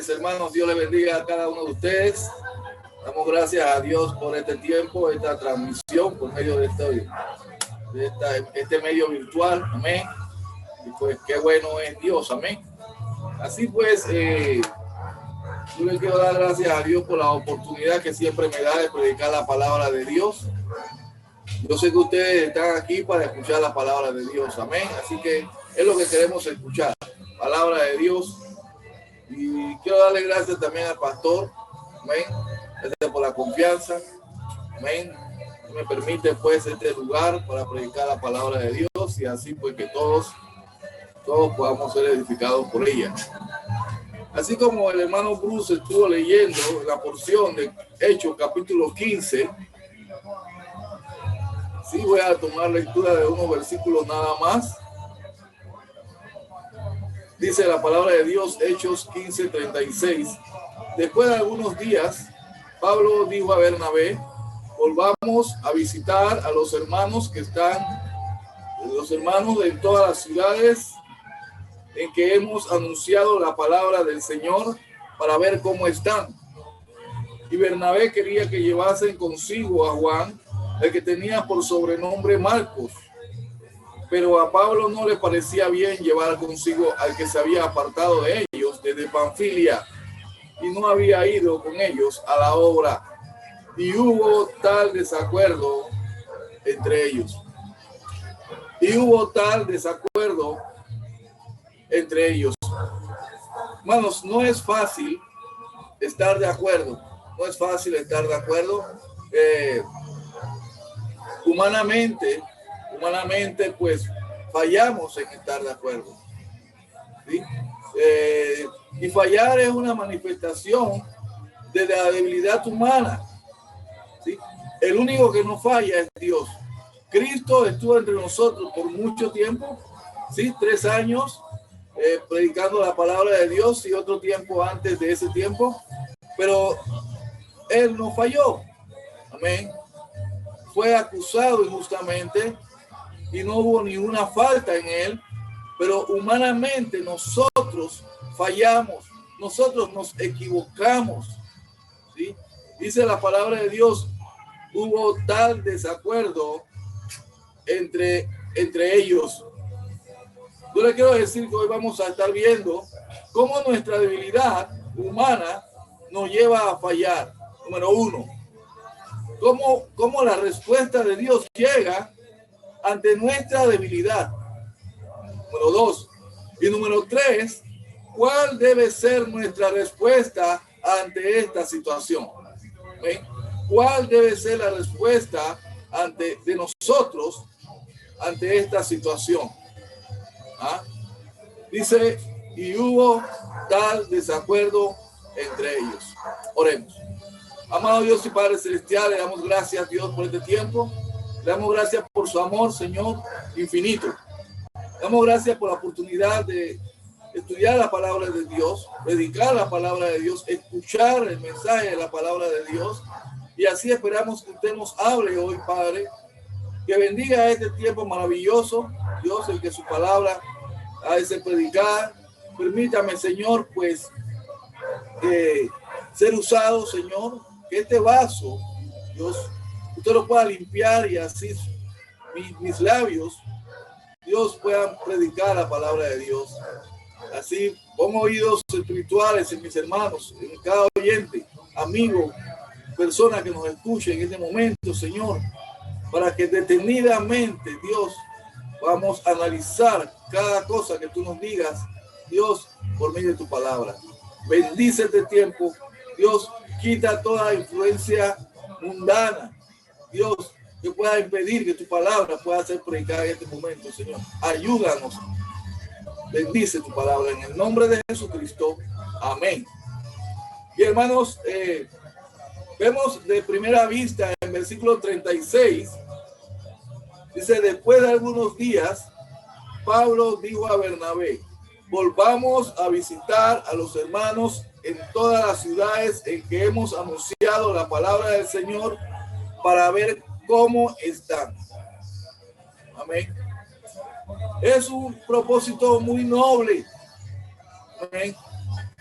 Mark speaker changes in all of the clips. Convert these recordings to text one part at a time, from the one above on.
Speaker 1: mis hermanos. Dios les bendiga a cada uno de ustedes. Damos gracias a Dios por este tiempo, esta transmisión por medio de este medio virtual. Amén. Y pues qué bueno es Dios. Amén. Así pues, yo le quiero dar gracias a Dios por la oportunidad que siempre me da de predicar la palabra de Dios. Yo sé que ustedes están aquí para escuchar la palabra de Dios. Amén. Así que es lo que queremos escuchar. Palabra de Dios. Y quiero darle gracias también al pastor. Amén. Gracias por la confianza. Amén. Me permite pues este lugar para predicar la palabra de Dios y así pues que todos podamos ser edificados por ella. Así como el hermano Bruce estuvo leyendo la porción de Hechos capítulo 15, sí voy a tomar lectura de unos versículos nada más. Dice la palabra de Dios, Hechos 15:36. Después de algunos días, Pablo dijo a Bernabé: volvamos a visitar a los hermanos que están, los hermanos de todas las ciudades en que hemos anunciado la palabra del Señor, para ver cómo están. Y Bernabé quería que llevasen consigo a Juan, el que tenía por sobrenombre Marcos. Pero a Pablo no le parecía bien llevar consigo al que se había apartado de ellos desde Panfilia y no había ido con ellos a la obra. Y hubo tal desacuerdo entre ellos. Hermanos, no es fácil estar de acuerdo. Humanamente, pues fallamos en estar de acuerdo. ¿Sí? Y fallar es una manifestación de la debilidad humana. ¿Sí? El único que no falla es Dios. Cristo estuvo entre nosotros por mucho tiempo, ¿sí? 3 años predicando la palabra de Dios y otro tiempo antes de ese tiempo, pero Él no falló. Amén. Fue acusado injustamente y no hubo ninguna falta en Él, pero humanamente nosotros fallamos, nosotros nos equivocamos. ¿Sí? Dice la palabra de Dios, hubo tal desacuerdo entre ellos. Yo le quiero decir que hoy vamos a estar viendo cómo nuestra debilidad humana nos lleva a fallar. Número 1, cómo la respuesta de Dios llega ante nuestra debilidad. Número 2. Y número 3, ¿cuál debe ser nuestra respuesta ante esta situación? ¿Ven? ¿Cuál debe ser la respuesta de nosotros ante esta situación? ¿Ah? Dice, y hubo tal desacuerdo entre ellos. Oremos. Amado Dios y Padre Celestial, le damos gracias a Dios por este tiempo. Le damos gracias por su amor, Señor, infinito. Le damos gracias por la oportunidad de estudiar la palabra de Dios, predicar la palabra de Dios, escuchar el mensaje de la palabra de Dios. Y así esperamos que usted nos hable hoy, Padre, que bendiga este tiempo maravilloso, Dios, el que su palabra ha de ser predicada. Permítame, Señor, pues, ser usado, Señor, que este vaso, Dios, usted lo pueda limpiar y así mis labios, Dios, puedan predicar la palabra de Dios. Así, pongo oídos espirituales en mis hermanos, en cada oyente, amigo, persona que nos escuche en este momento, Señor, para que detenidamente, Dios, vamos a analizar cada cosa que tú nos digas, Dios, por medio de tu palabra. Bendice este tiempo, Dios, quita toda influencia mundana, Dios, que pueda impedir que tu palabra pueda ser predicada en este momento, Señor. Ayúdanos. Bendice tu palabra en el nombre de Jesucristo. Amén. Y hermanos, vemos de primera vista en versículo 36, dice, después de algunos días, Pablo dijo a Bernabé, volvamos a visitar a los hermanos en todas las ciudades en que hemos anunciado la palabra del Señor, para ver cómo están. Amén. Es un propósito muy noble. Amén.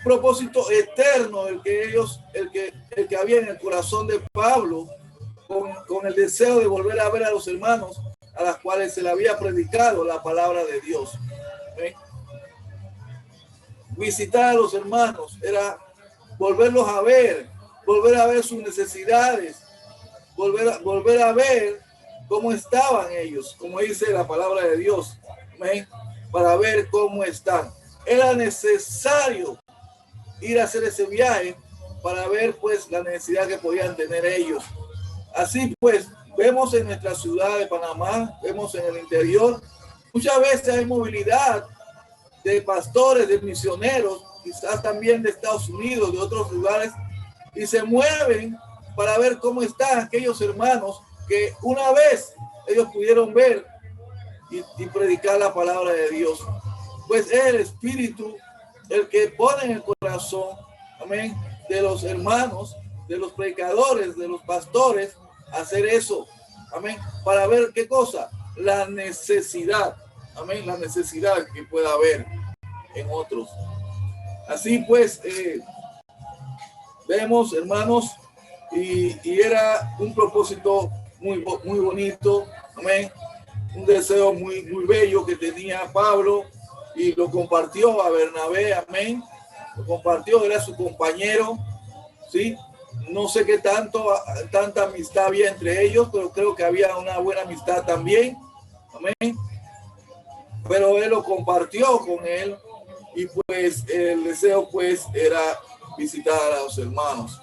Speaker 1: propósito eterno el que había en el corazón de Pablo, con el deseo de volver a ver a los hermanos a las cuales se le había predicado la palabra de Dios. ¿Eh? Visitar a los hermanos era volverlos a ver, volver a ver sus necesidades, volver a ver cómo estaban ellos, como dice la palabra de Dios. ¿Eh? Para ver cómo están. Era necesario ir a hacer ese viaje para ver pues la necesidad que podían tener ellos. Así pues, vemos en nuestra ciudad de Panamá, vemos en el interior, muchas veces hay movilidad de pastores, de misioneros, quizás también de Estados Unidos, de otros lugares, y se mueven para ver cómo están aquellos hermanos que una vez ellos pudieron ver y predicar la palabra de Dios. Pues es el Espíritu el que pone en el corazón, amén, de los hermanos, de los predicadores, de los pastores, hacer eso, amén, para ver qué cosa, la necesidad, amén, la necesidad que pueda haber en otros. Así pues, vemos, hermanos, y era un propósito muy bonito, amén, un deseo muy bello que tenía Pablo, y lo compartió a Bernabé, amén, lo compartió, era su compañero, ¿sí? No sé qué tanta amistad había entre ellos, pero creo que había una buena amistad también, amén, pero él lo compartió con él, y pues el deseo pues era visitar a los hermanos.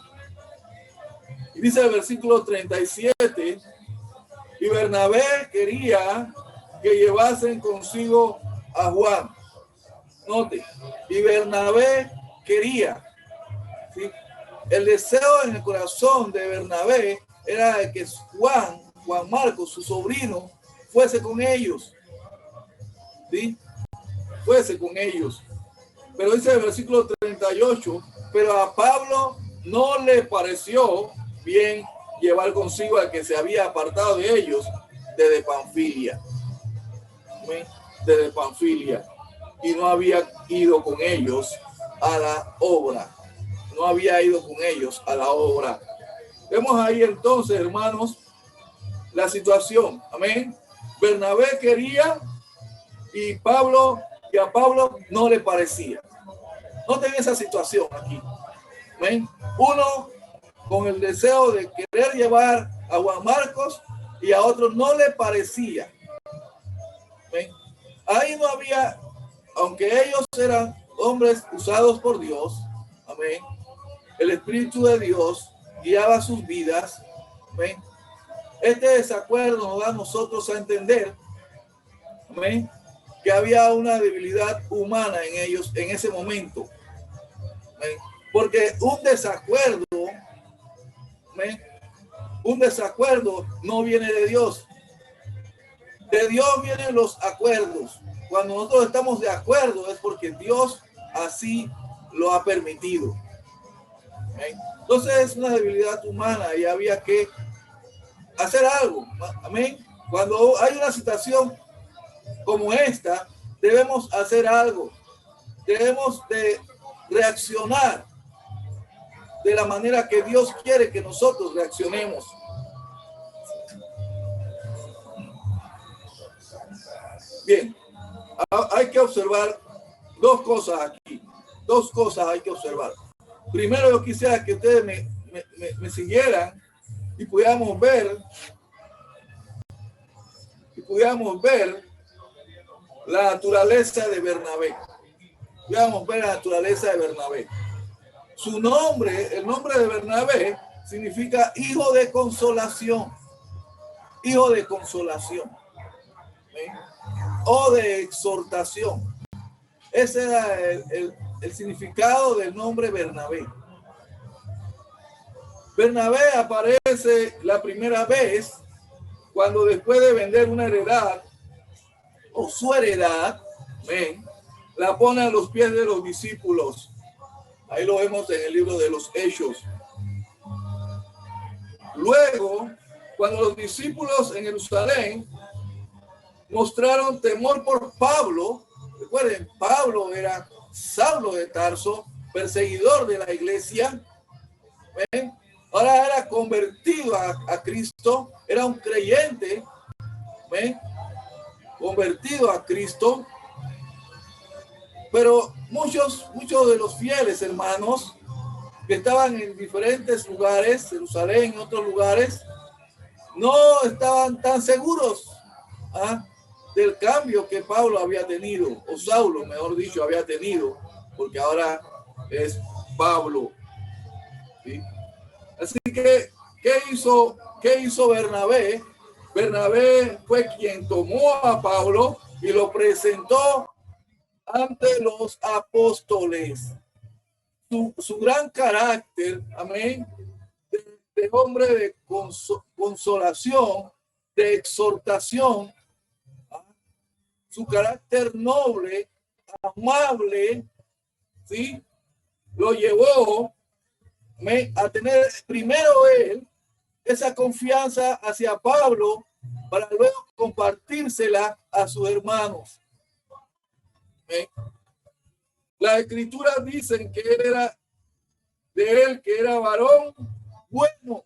Speaker 1: Y dice el versículo 37, y Bernabé quería que llevasen consigo a Juan. Note, y Bernabé quería, ¿sí? El deseo en el corazón de Bernabé era que Juan Marcos, su sobrino, fuese con ellos, ¿sí? Fuese con ellos. Pero dice el versículo 38, pero a Pablo no le pareció bien llevar consigo al que se había apartado de ellos desde Panfilia. ¿Sí? Desde Panfilia. Y no había ido con ellos a la obra. No había ido con ellos a la obra. Vemos ahí entonces, hermanos, la situación. Amén. Bernabé quería y a Pablo no le parecía. Noten esa situación aquí. ¿Ven? Uno con el deseo de querer llevar a Juan Marcos y a otro no le parecía. ¿Ven? Ahí no había, aunque ellos eran hombres usados por Dios, amén, el Espíritu de Dios guiaba sus vidas. ¿Ven? Este desacuerdo nos da a nosotros a entender, amén, que había una debilidad humana en ellos en ese momento. ¿Ven? Porque un desacuerdo no viene de Dios. De Dios vienen los acuerdos. Cuando nosotros estamos de acuerdo es porque Dios así lo ha permitido. ¿Ven? Entonces es una debilidad humana y había que hacer algo. Amén. Cuando hay una situación como esta, debemos hacer algo. Debemos de reaccionar de la manera que Dios quiere que nosotros reaccionemos. Bien, hay que observar dos cosas aquí. Dos cosas hay que observar. Primero, yo quisiera que ustedes me siguieran y pudiéramos ver la naturaleza de Bernabé. Pudiéramos ver la naturaleza de Bernabé. Su nombre, el nombre de Bernabé, significa hijo de consolación. Hijo de consolación. ¿Sí? O de exhortación. Ese era el significado del nombre Bernabé. Bernabé aparece la primera vez cuando después de vender una heredad o su heredad, ¿ven? La pone a los pies de los discípulos. Ahí lo vemos en el libro de los Hechos. Luego, cuando los discípulos en Jerusalén mostraron temor por Pablo, recuerden, Pablo era Saulo de Tarso, perseguidor de la iglesia, ¿ven? Ahora era convertido a Cristo, era un creyente, ¿ven? Convertido a Cristo. Pero muchos de los fieles hermanos que estaban en diferentes lugares, Jerusalén, en otros lugares, no estaban tan seguros del cambio que Pablo había tenido, o Saulo, mejor dicho, había tenido, porque ahora es Pablo. ¿Sí? Así que, ¿qué hizo Bernabé? Bernabé fue quien tomó a Pablo y lo presentó ante los apóstoles. Su gran carácter, amén, de hombre de consolación, de exhortación, su carácter noble, amable, ¿sí? Lo llevó a tener primero él esa confianza hacia Pablo para luego compartírsela a sus hermanos. Las escrituras dicen que él era de él, que era varón bueno,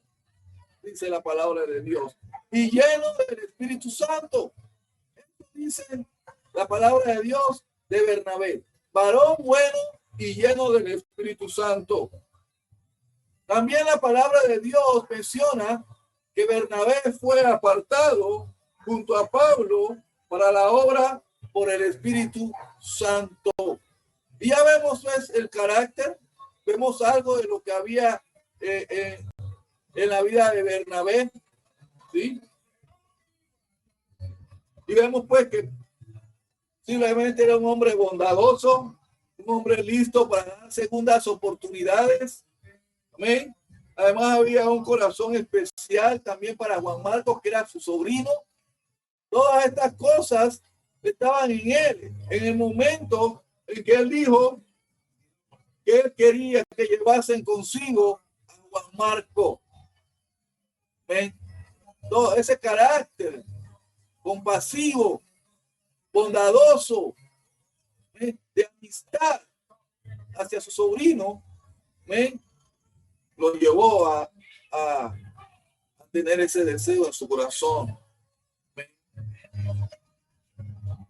Speaker 1: dice la palabra de Dios, y lleno del Espíritu Santo. Esto dice la palabra de Dios de Bernabé, varón bueno y lleno del Espíritu Santo. También la palabra de Dios menciona que Bernabé fue apartado junto a Pablo para la obra por el Espíritu Santo. Y ya vemos pues el carácter, vemos algo de lo que había en la vida de Bernabé, ¿sí? Y vemos pues que simplemente era un hombre bondadoso, un hombre listo para dar segundas oportunidades. Amén. Además había un corazón especial también para Juan Marcos, que era su sobrino. Todas estas cosas estaban en él en el momento en que él dijo que él quería que llevasen consigo a Juan Marcos. ¿Ven? Todo ese carácter compasivo, bondadoso, ¿ven? De amistad hacia su sobrino, ¿ven? Lo llevó a tener ese deseo en su corazón. ¿Ven?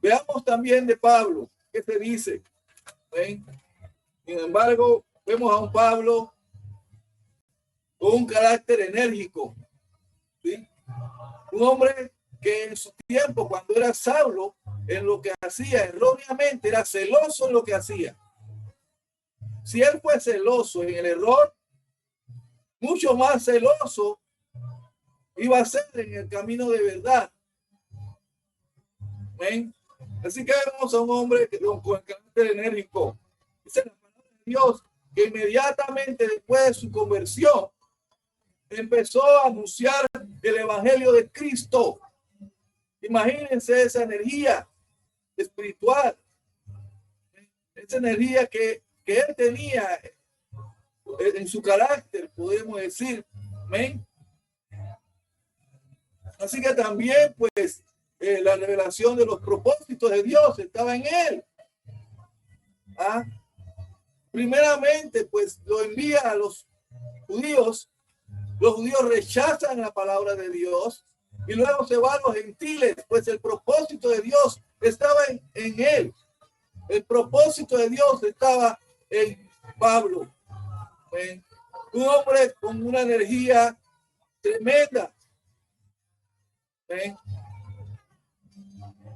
Speaker 1: Veamos también de Pablo, ¿qué se dice? ¿Ven? Sin embargo, vemos a un Pablo con un carácter enérgico, ¿sí? Un hombre que en su tiempo, cuando era Saulo, en lo que hacía erróneamente, era celoso en lo que hacía. Si él fue celoso en el error, mucho más celoso iba a ser en el camino de verdad. ¿Ven? Así que vemos a un hombre con el carácter enérgico. Dice la palabra de Dios que inmediatamente después de su conversión empezó a anunciar el evangelio de Cristo. Imagínense esa energía espiritual, esa energía que él tenía en su carácter, podemos decir. Amén. Así que también, pues, la revelación de los propósitos de Dios estaba en él. Primeramente, pues, lo envía a los judíos. Los judíos rechazan la palabra de Dios y luego se va a los gentiles, pues el propósito de Dios estaba en él. El propósito de Dios estaba en Pablo. Un hombre con una energía tremenda.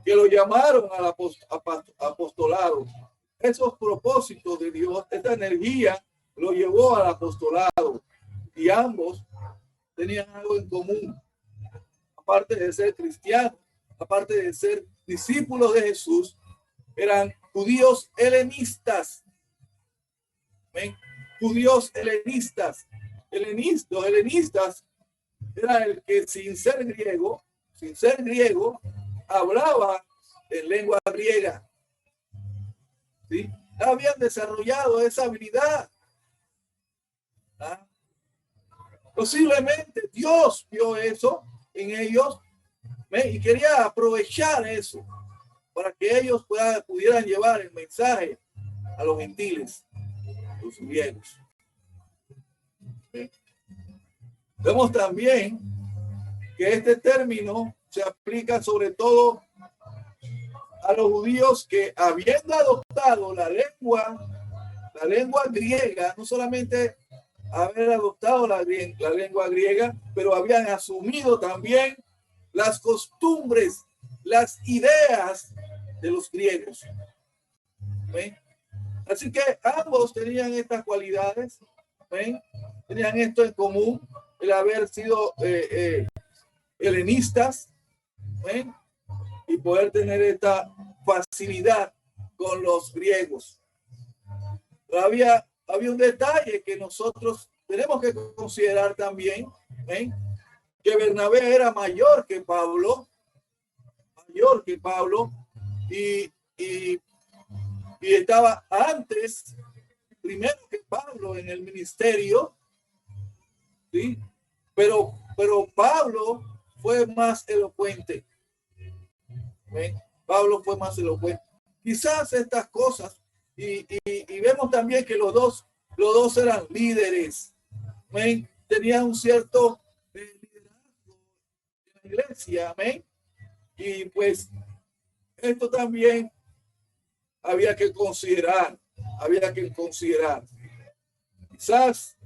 Speaker 1: Que lo llamaron al apostolado. Esos propósitos de Dios, esta energía lo llevó al apostolado. Y ambos tenían algo en común. Aparte de ser cristianos, aparte de ser discípulos de Jesús, eran judíos helenistas. ¿Ven? Judíos helenistas. Los helenistas era el que sin ser griego, hablaba en lengua griega. ¿Sí? Habían desarrollado esa habilidad. Posiblemente Dios vio eso en ellos y quería aprovechar eso para que ellos pudieran llevar el mensaje a los gentiles. los griegos. Vemos también que este término se aplica sobre todo a los judíos que, habiendo adoptado la lengua griega, no solamente haber adoptado la lengua griega, pero habían asumido también las costumbres, las ideas de los griegos. ¿Ven? Así que ambos tenían estas cualidades, ¿ven? Tenían esto en común, el haber sido helenistas, ¿ven? Y poder tener esta facilidad con los griegos. Pero había un detalle que nosotros tenemos que considerar también, ¿ven? Que Bernabé era mayor que Pablo, y estaba antes, primero que Pablo en el ministerio, ¿sí? Pero Pablo fue más elocuente. ¿Ven? Pablo fue más elocuente. Quizás estas cosas, y vemos también que los dos eran líderes. ¿Ven? Tenían un cierto liderazgo en la iglesia. ¿Ven? Y pues esto también había que considerar. Quizás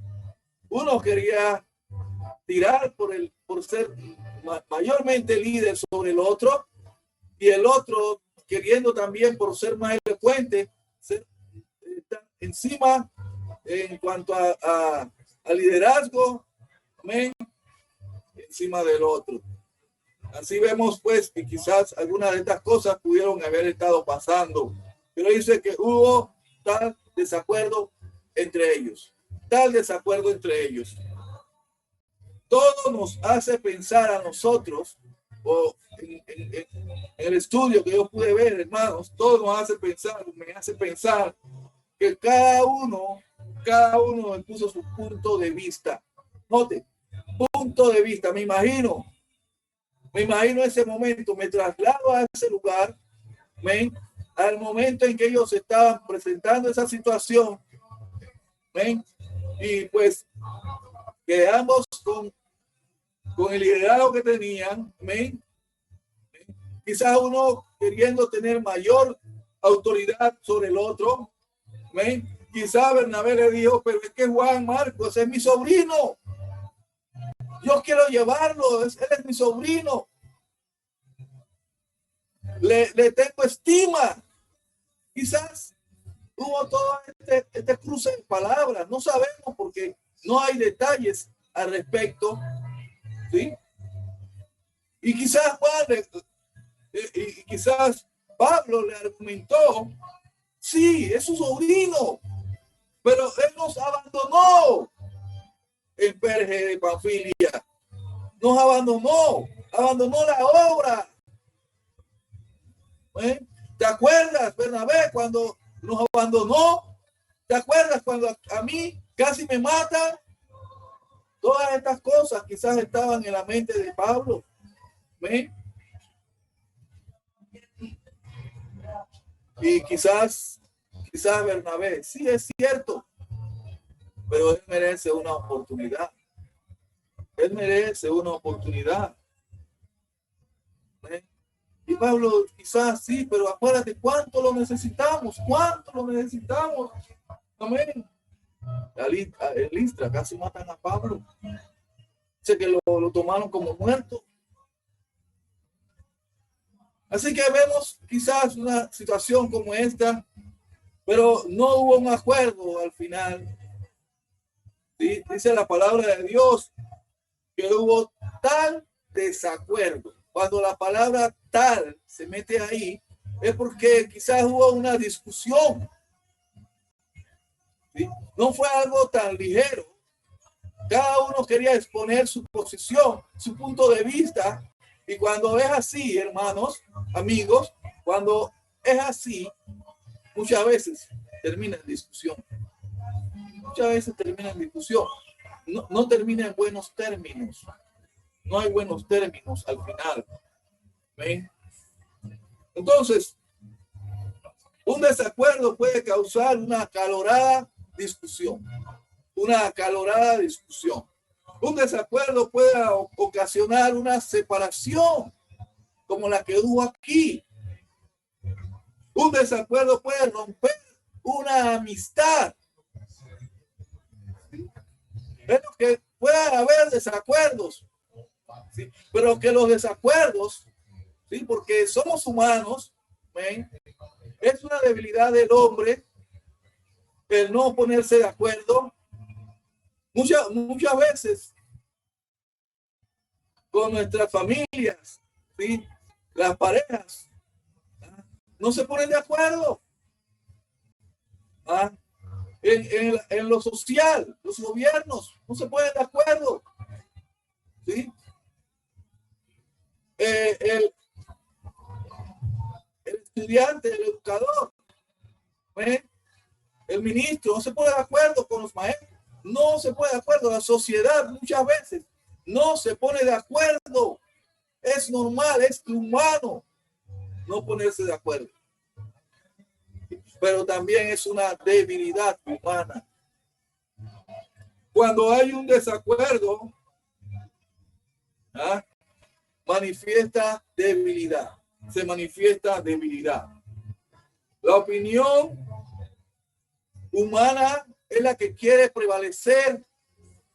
Speaker 1: uno quería tirar por ser mayormente líder sobre el otro, y el otro queriendo también por ser más elocuente, estar encima en cuanto a liderazgo, amén, encima del otro. Así vemos pues que quizás algunas de estas cosas pudieron haber estado pasando, pero dice que hubo tal desacuerdo entre ellos. Todo nos hace pensar a nosotros, o en el estudio que yo pude ver, hermanos, todo me hace pensar que cada uno puso su punto de vista. Note, punto de vista. Me imagino ese momento, me traslado a ese lugar, ¿ven? Al momento en que ellos estaban presentando esa situación, ¿ven? Y pues quedamos con el liderazgo que tenían, ¿ven? Quizás uno queriendo tener mayor autoridad sobre el otro, ¿ven? Quizás Bernabé le dijo, pero es que Juan Marcos es mi sobrino, yo quiero llevarlo, él es mi sobrino, le tengo estima. Quizás hubo todo este cruce de palabras, no sabemos porque no hay detalles al respecto, ¿sí? Y quizás quizás Pablo le argumentó, sí, es su sobrino, pero él nos abandonó en Perge de Panfilia, nos abandonó la obra. ¿Eh? ¿Te acuerdas, Bernabé, cuando nos abandonó? ¿Te acuerdas cuando a mí casi me matan? Todas estas cosas quizás estaban en la mente de Pablo. ¿Ven? Y quizás Bernabé, sí es cierto, pero él merece una oportunidad. ¿Ven? Y Pablo, quizás sí, pero acuérdate cuánto lo necesitamos. Amén. En Listra casi matan a Pablo. Dice que lo tomaron como muerto. Así que vemos quizás una situación como esta, pero no hubo un acuerdo al final. ¿Sí? Dice la palabra de Dios que hubo tal desacuerdo. Cuando la palabra tal se mete ahí, es porque quizás hubo una discusión. ¿Sí? No fue algo tan ligero. Cada uno quería exponer su posición, su punto de vista. Y cuando es así, hermanos, amigos, cuando es así, muchas veces termina en discusión. No termina en buenos términos. No hay buenos términos al final. ¿Ven? Entonces, un desacuerdo puede causar una acalorada discusión, una acalorada discusión. Un desacuerdo puede ocasionar una separación como la que hubo aquí. Un desacuerdo puede romper una amistad. Es lo que puedan haber desacuerdos, ¿sí? Pero que los desacuerdos, ¿sí? Porque somos humanos, ¿ven? Es una debilidad del hombre el no ponerse de acuerdo. Muchas veces con nuestras familias, ¿sí? Las parejas no se ponen de acuerdo. ¿Ah? En lo social, los gobiernos no se ponen de acuerdo. ¿Sí? El estudiante, el educador, el ministro no se pone de acuerdo con los maestros, no se pone de acuerdo. La sociedad muchas veces no se pone de acuerdo. Es normal, es humano no ponerse de acuerdo. Pero también es una debilidad humana. Cuando hay un desacuerdo, ¿ah? Manifiesta debilidad. Se manifiesta debilidad. La opinión humana es la que quiere prevalecer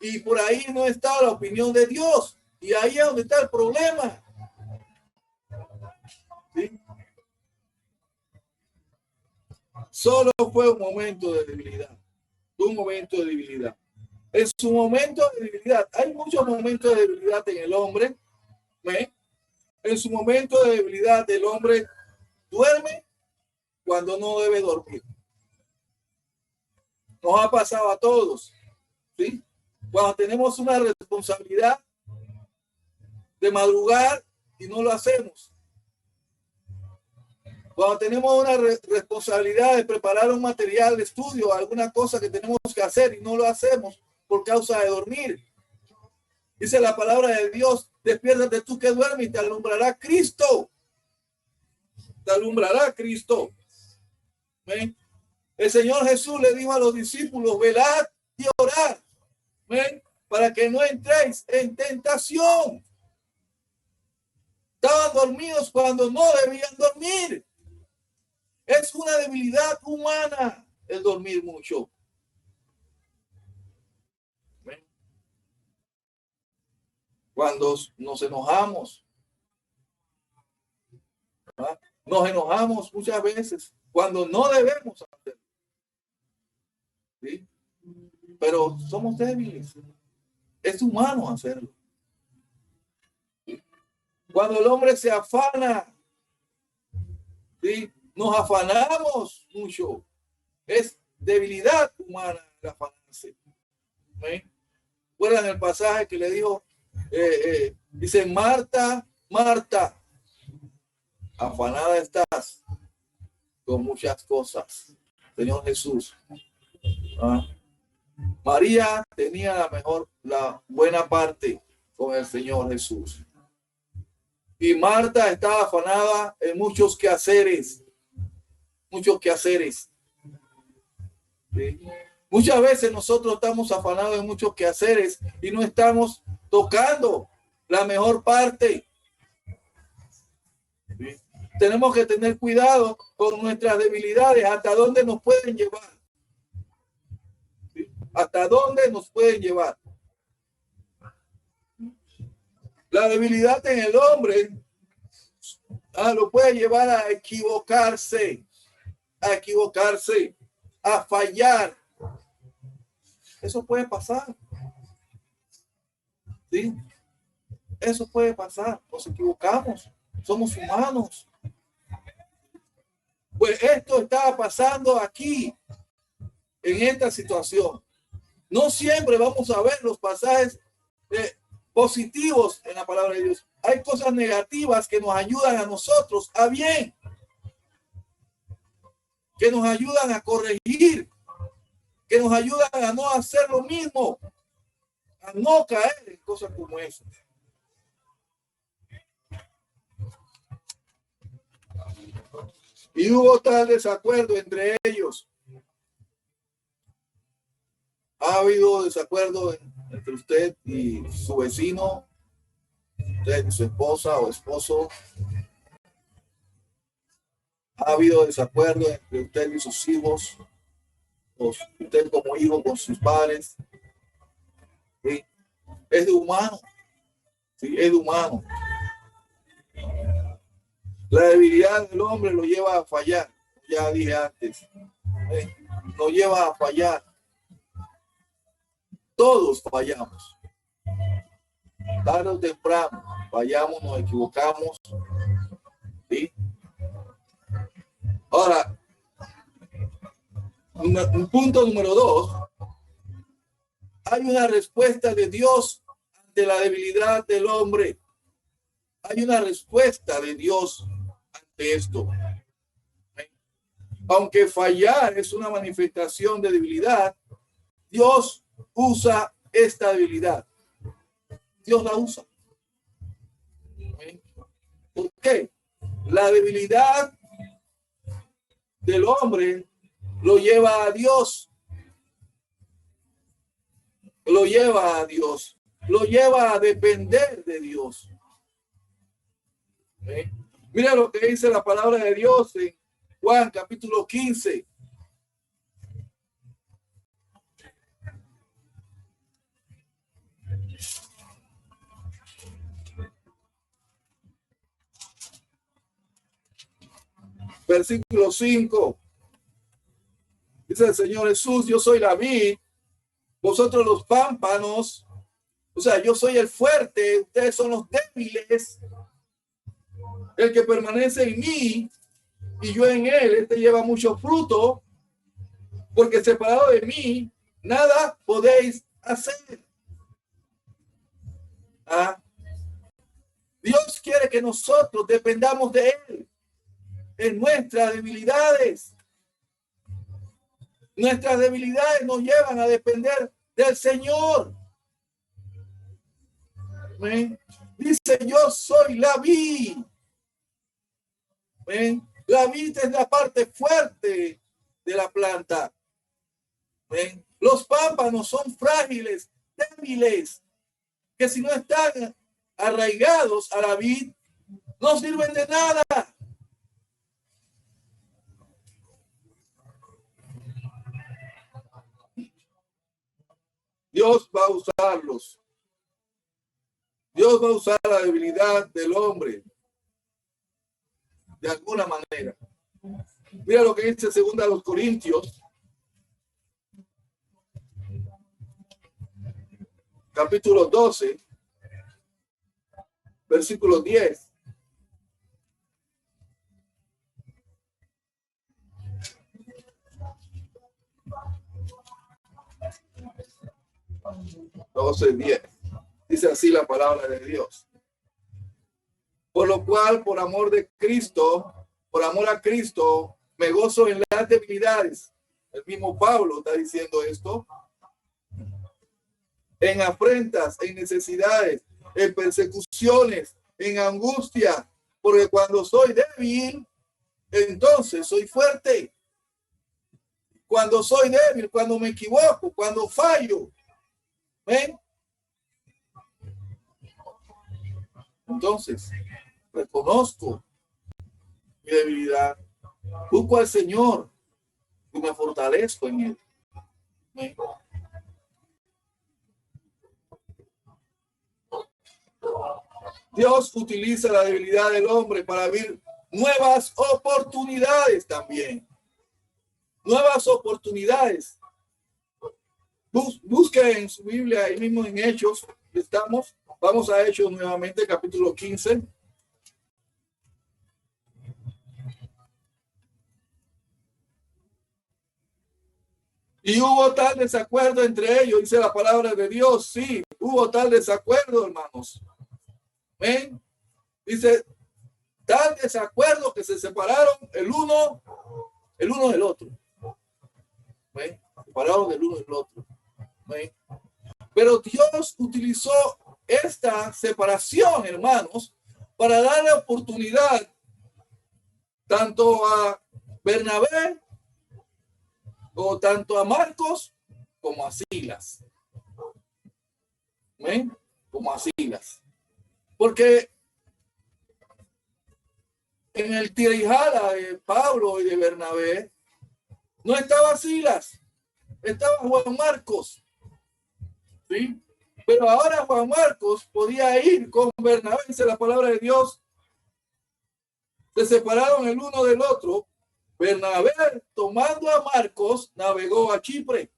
Speaker 1: y por ahí no está la opinión de Dios. Y ahí es donde está el problema. ¿Sí? Solo fue un momento de debilidad. Un momento de debilidad. En su momento de debilidad, hay muchos momentos de debilidad en el hombre. En su momento de debilidad, el hombre duerme cuando no debe dormir. Nos ha pasado a todos, ¿sí? Cuando tenemos una responsabilidad de madrugar y no lo hacemos. Cuando tenemos una responsabilidad de preparar un material de estudio, alguna cosa que tenemos que hacer y no lo hacemos por causa de dormir. Dice la palabra de Dios, despiértate tú que duermes y te alumbrará Cristo. Te alumbrará Cristo. ¿Ven? El Señor Jesús le dijo a los discípulos, velad y orad, ¿ven? Para que no entréis en tentación. Estaban dormidos cuando no debían dormir. Es una debilidad humana el dormir mucho. ¿Ven? Cuando nos enojamos, ¿verdad? Nos enojamos muchas veces cuando no debemos hacerlo. ¿Sí? Pero somos débiles. Es humano hacerlo. Cuando el hombre se afana, ¿sí? Nos afanamos mucho. Es debilidad humana el afanarse. ¿Recuerdan el pasaje que le dijo? Dice, Marta, Marta, afanada estás con muchas cosas. Señor Jesús. ¿Ah? María tenía la buena parte con el Señor Jesús. Y Marta estaba afanada en muchos quehaceres. Muchos quehaceres. ¿Sí? Muchas veces nosotros estamos afanados en muchos quehaceres y no estamos tocando la mejor parte. ¿Sí? Tenemos que tener cuidado con nuestras debilidades, hasta dónde nos pueden llevar. ¿Sí? Hasta dónde nos pueden llevar. La debilidad en el hombre lo puede llevar a equivocarse, a fallar. Eso puede pasar. ¿Sí? Eso puede pasar. Nos equivocamos. Somos humanos. Pues esto estaba pasando aquí, en esta situación. No siempre vamos a ver los pasajes positivos en la palabra de Dios. Hay cosas negativas que nos ayudan a nosotros a bien, que nos ayudan a corregir, que nos ayudan a no hacer lo mismo, a no caer en cosas como esas. Y hubo tal desacuerdo entre ellos ¿Ha habido desacuerdo entre usted y su vecino, usted y su esposa o esposo? ¿Ha habido desacuerdo entre usted y sus hijos? ¿O usted como hijo con sus padres? ¿Sí? Es de humano. Sí, es de humano. La debilidad del hombre lo lleva a fallar. Ya dije antes. Lo lleva a fallar. Todos fallamos. Tarde o temprano fallamos, nos equivocamos. ¿Sí? Ahora, un punto número 2. Hay una respuesta de Dios ante la debilidad del hombre. Hay una respuesta de Dios ante esto. Aunque fallar es una manifestación de debilidad, Dios usa esta debilidad. Dios la usa. ¿Por qué? La debilidad del hombre lo lleva a Dios. Lo lleva a Dios. Lo lleva a depender de Dios. Mira lo que dice la palabra de Dios en Juan capítulo 15. Versículo 5. Dice el Señor Jesús: yo soy la vid, vosotros los pámpanos. O sea, yo soy el fuerte, ustedes son los débiles. El que permanece en mí y yo en él, este lleva mucho fruto, porque separado de mí, nada podéis hacer. Dios quiere que nosotros dependamos de él en nuestras debilidades. Nuestras debilidades nos llevan a depender del Señor. Dice: yo soy la vid. La vid es la parte fuerte de la planta. Los pámpanos son frágiles, débiles, que si no están arraigados a la vid, no sirven de nada. Dios va a usarlos. Dios va a usar la debilidad del hombre de alguna manera. Mira lo que dice 2 Corintios, capítulo 12, versículo 10. Dice así la palabra de Dios: por lo cual, por amor a Cristo, me gozo en las debilidades. El mismo Pablo está diciendo esto. En afrentas, en necesidades, en persecuciones, en angustia, porque cuando soy débil, entonces soy fuerte. Cuando soy débil, cuando me equivoco, cuando fallo, ¿ven? Entonces, reconozco mi debilidad, busco al Señor y me fortalezco en él. ¿Ven? Dios utiliza la debilidad del hombre para abrir nuevas oportunidades también. Nuevas oportunidades. Busque en su Biblia, ahí mismo en Hechos, estamos. Vamos a Hechos nuevamente, capítulo 15. Y hubo tal desacuerdo entre ellos, dice la palabra de Dios. Sí, hubo tal desacuerdo, hermanos. ¿Ven? Dice, tal desacuerdo que se separaron el uno del otro. ¿Ven? Separaron del uno del otro. ¿Ven? Pero Dios utilizó esta separación, hermanos, para darle oportunidad tanto a Bernabé o tanto a Marcos como a Silas. ¿Ven? Como a Silas. Porque en el tira y jala de Pablo y de Bernabé no estaba Silas, estaba Juan Marcos. ¿Sí? Pero ahora Juan Marcos podía ir con Bernabé, dice la palabra de Dios. Se separaron el uno del otro. Bernabé, tomando a Marcos, navegó a Chipre.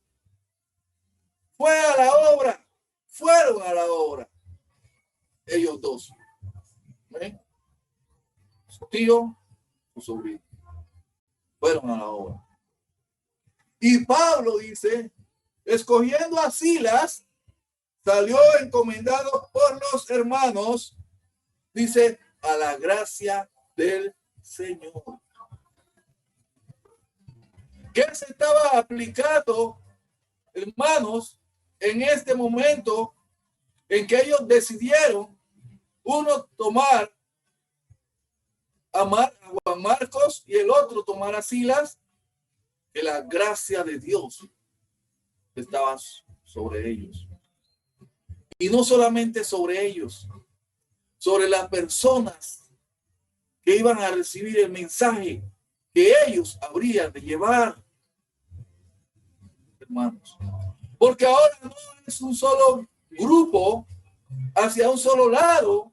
Speaker 1: Fue a la obra. Fueron a la obra. Ellos dos. ¿Ven? Su tío, su sobrino. Fueron a la obra. Y Pablo dice, escogiendo a Silas, salió encomendado por los hermanos, dice, a la gracia del Señor. ¿Qué se estaba aplicando, hermanos, en este momento en que ellos decidieron, uno tomar a Juan Marcos y el otro tomar a Silas? Que la gracia de Dios estaba sobre ellos. Y no solamente sobre ellos, sobre las personas que iban a recibir el mensaje que ellos habrían de llevar, hermanos. Porque ahora no es un solo grupo hacia un solo lado,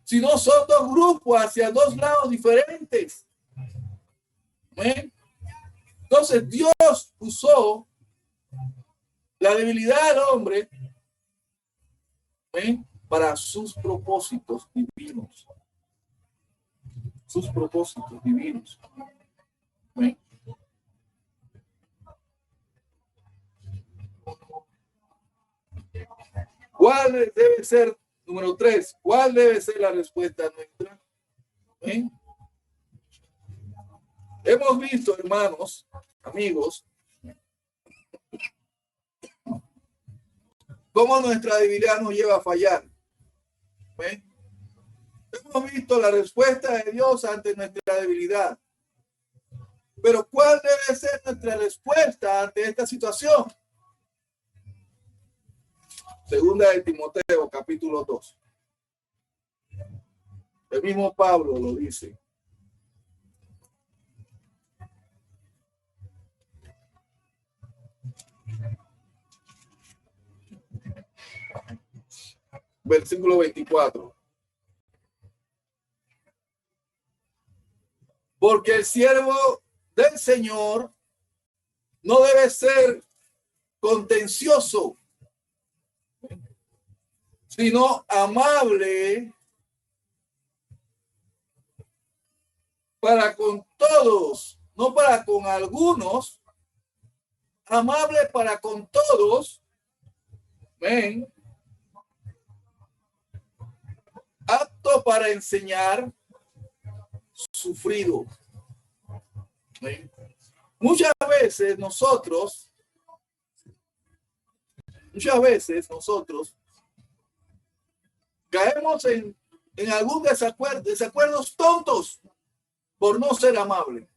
Speaker 1: sino son dos grupos hacia dos lados diferentes. ¿Ven? Entonces Dios usó la debilidad del hombre, ¿ven?, para sus propósitos divinos. Sus propósitos divinos. ¿Ven? ¿Cuál debe ser, número 3, cuál debe ser la respuesta nuestra? ¿Ven? Hemos visto, hermanos, amigos, cómo nuestra debilidad nos lleva a fallar. ¿Ven? Hemos visto la respuesta de Dios ante nuestra debilidad. Pero ¿cuál debe ser nuestra respuesta ante esta situación? Segunda de Timoteo, capítulo 2. El mismo Pablo lo dice. Versículo 24. Porque el siervo del Señor no debe ser contencioso, sino amable para con todos, no para con algunos, amable para con todos. Ven. Apto para enseñar, sufrido. ¿Ven? Muchas veces nosotros caemos en algún desacuerdos tontos por no ser amable.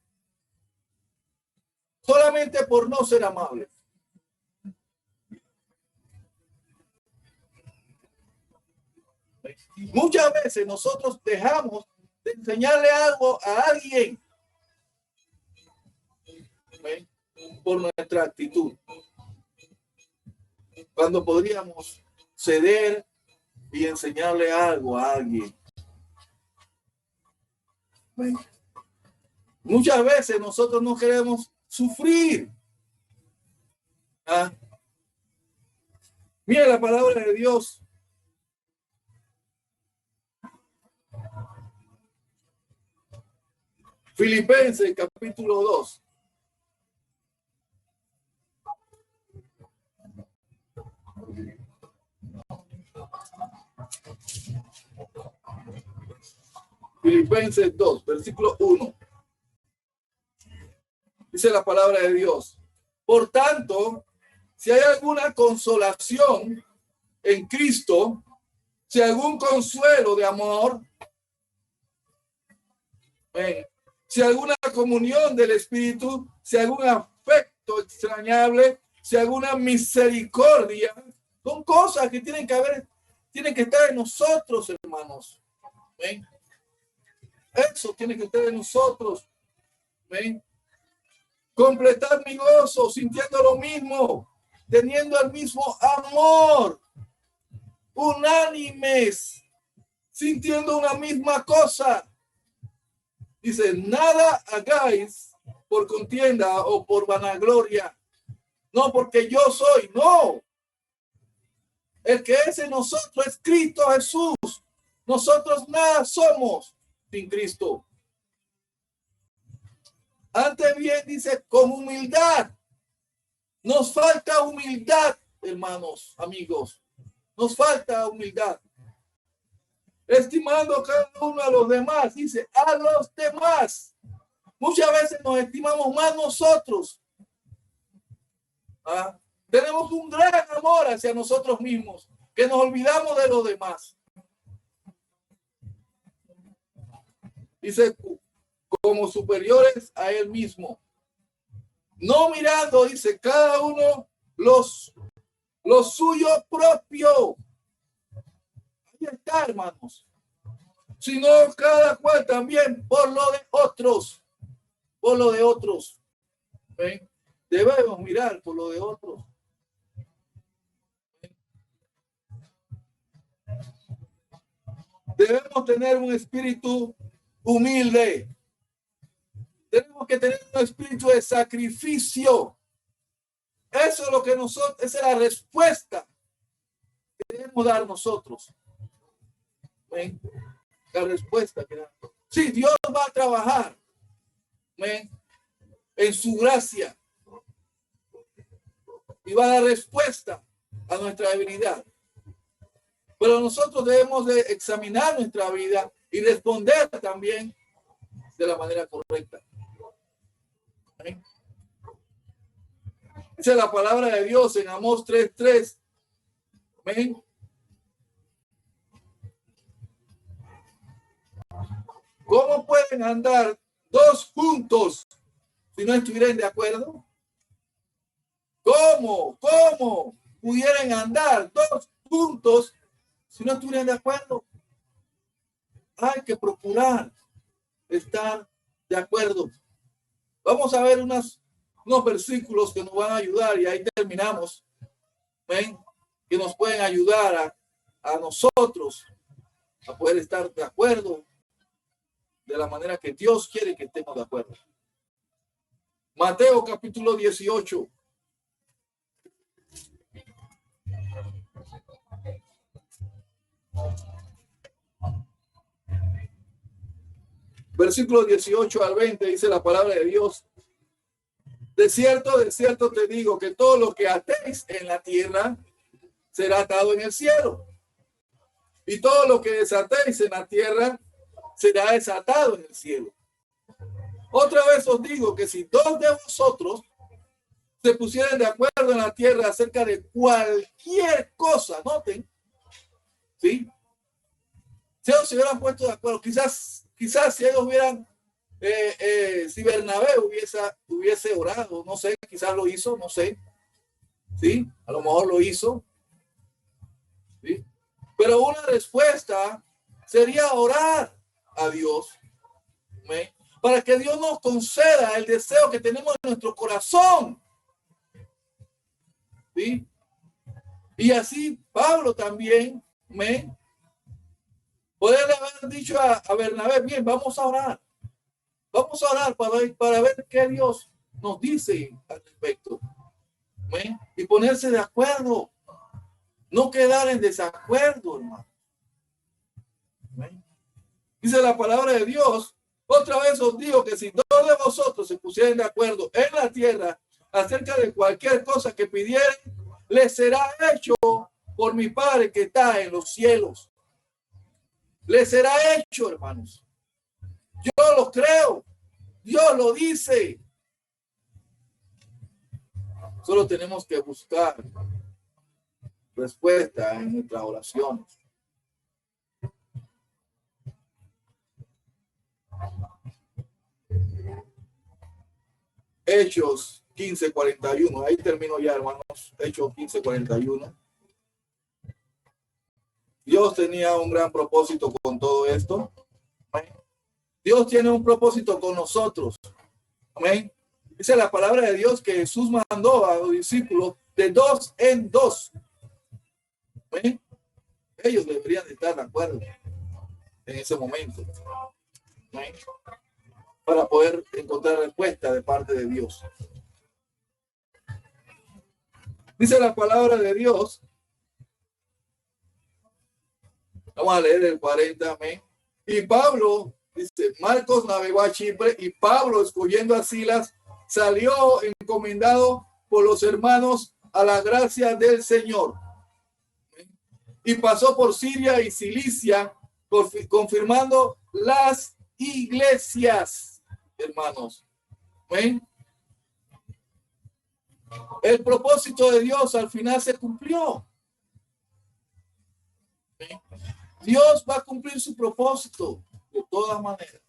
Speaker 1: Solamente por no ser amable. Muchas veces nosotros dejamos de enseñarle algo a alguien, ¿ven?, por nuestra actitud, cuando podríamos ceder y enseñarle algo a alguien. ¿Ven? Muchas veces nosotros no queremos sufrir. Mira la palabra de Dios. Filipenses capítulo 2. Filipenses 2, versículo 1. Dice la palabra de Dios. Por tanto, si hay alguna consolación en Cristo, si algún consuelo de amor, si alguna comunión del Espíritu, si algún afecto extrañable, si alguna misericordia, son cosas que tienen que estar en nosotros, hermanos. ¿Ven? Eso tiene que estar en nosotros. ¿Ven? Completar mi gozo, sintiendo lo mismo, teniendo el mismo amor, unánimes, sintiendo una misma cosa. Dice, nada hagáis por contienda o por vanagloria, no porque yo soy, no. El que es en nosotros es Cristo Jesús. Nosotros nada somos sin Cristo. Antes bien dice, con humildad. Nos falta humildad, hermanos, amigos. Nos falta humildad. Estimando cada uno a los demás, dice, a los demás. Muchas veces nos estimamos más nosotros. ¿Ah? Tenemos un gran amor hacia nosotros mismos, que nos olvidamos de los demás. Dice, como superiores a él mismo. No mirando, dice, cada uno los suyo propio. Ahí está, hermanos. Sino cada cual también por lo de otros. Por lo de otros. ¿Ven? Debemos mirar por lo de otros. Debemos tener un espíritu humilde. Tenemos que tener un espíritu de sacrificio. Eso es lo que nosotros, esa es la respuesta que debemos dar nosotros. ¿Ven? La respuesta que damos. Sí, Dios va a trabajar. ¿Ven? En su gracia. Y va a dar respuesta a nuestra debilidad. Pero nosotros debemos de examinar nuestra vida y responder también de la manera correcta. ¿Ven? Esa es la palabra de Dios en Amós 3:3. ¿Ven? ¿Cómo pueden andar dos juntos si no estuvieran de acuerdo? ¿Cómo pudieran andar dos juntos si no estuvieran de acuerdo? Hay que procurar estar de acuerdo. Vamos a ver unos versículos que nos van a ayudar y ahí terminamos. ¿Ven? Que nos pueden ayudar a nosotros a poder estar de acuerdo de la manera que Dios quiere que estemos de acuerdo. Mateo capítulo 18. Versículo 18 al 20 dice la palabra de Dios. De cierto te digo que todo lo que atéis en la tierra será atado en el cielo. Y todo lo que desatéis en la tierra será desatado en el cielo. Otra vez os digo que si dos de vosotros se pusieran de acuerdo en la tierra acerca de cualquier cosa, noten, ¿sí? Si ellos se hubieran puesto de acuerdo, quizás si ellos hubieran, si Bernabé hubiese orado, no sé, quizás lo hizo, no sé, ¿sí? A lo mejor lo hizo, ¿sí? Pero una respuesta sería orar a Dios, ¿sí? Para que Dios nos conceda el deseo que tenemos en nuestro corazón, ¿sí? Y así Pablo también, ¿sí? Poder haber dicho a Bernabé, bien, vamos a orar para ver qué Dios nos dice al respecto, ¿sí? Y ponerse de acuerdo, no quedar en desacuerdo, hermano. ¿Sí? Dice la palabra de Dios, otra vez os digo que si dos de vosotros se pusieran de acuerdo en la tierra acerca de cualquier cosa que pidieren, les será hecho por mi Padre que está en los cielos. Les será hecho, hermanos. Yo lo creo. Dios lo dice. Solo tenemos que buscar respuesta en nuestras oraciones. Hechos 15:41. Ahí termino ya, hermanos. Hechos 15:41. Dios tenía un gran propósito con todo esto. Amén. Dios tiene un propósito con nosotros. Amén. Dice la palabra de Dios que Jesús mandó a los discípulos de 2 en 2. Amén. Ellos deberían estar de acuerdo en ese momento. Amén. Para poder encontrar respuesta de parte de Dios. Dice la palabra de Dios. Vamos a leer el 40. Amén. Y Pablo, dice, Marcos navegó a Chipre y Pablo, escogiendo a Silas, salió encomendado por los hermanos a la gracia del Señor. Y pasó por Siria y Cilicia, confirmando las iglesias, hermanos. ¿Ven? El propósito de Dios al final se cumplió. ¿Ven? Dios va a cumplir su propósito de todas maneras.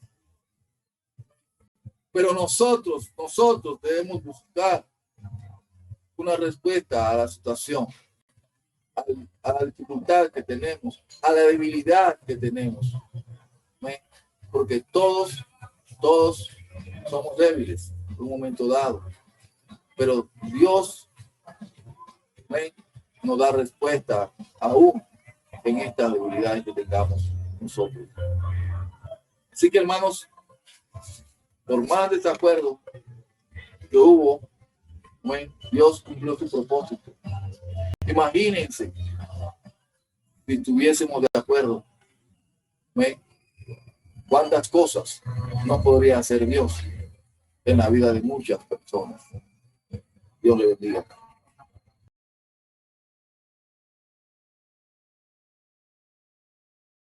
Speaker 1: Pero nosotros debemos buscar una respuesta a la situación, a la dificultad que tenemos, a la debilidad que tenemos. ¿Ven? Porque todos somos débiles en un momento dado. Pero Dios, ¿ven?, nos da respuesta aún en estas debilidades que tengamos nosotros. Así que, hermanos, por más desacuerdo que hubo, ¿ven?, Dios cumplió su propósito. Imagínense si estuviésemos de acuerdo, ¿ven?, cuántas cosas no podría hacer Dios en la vida de muchas personas. Dios le bendiga.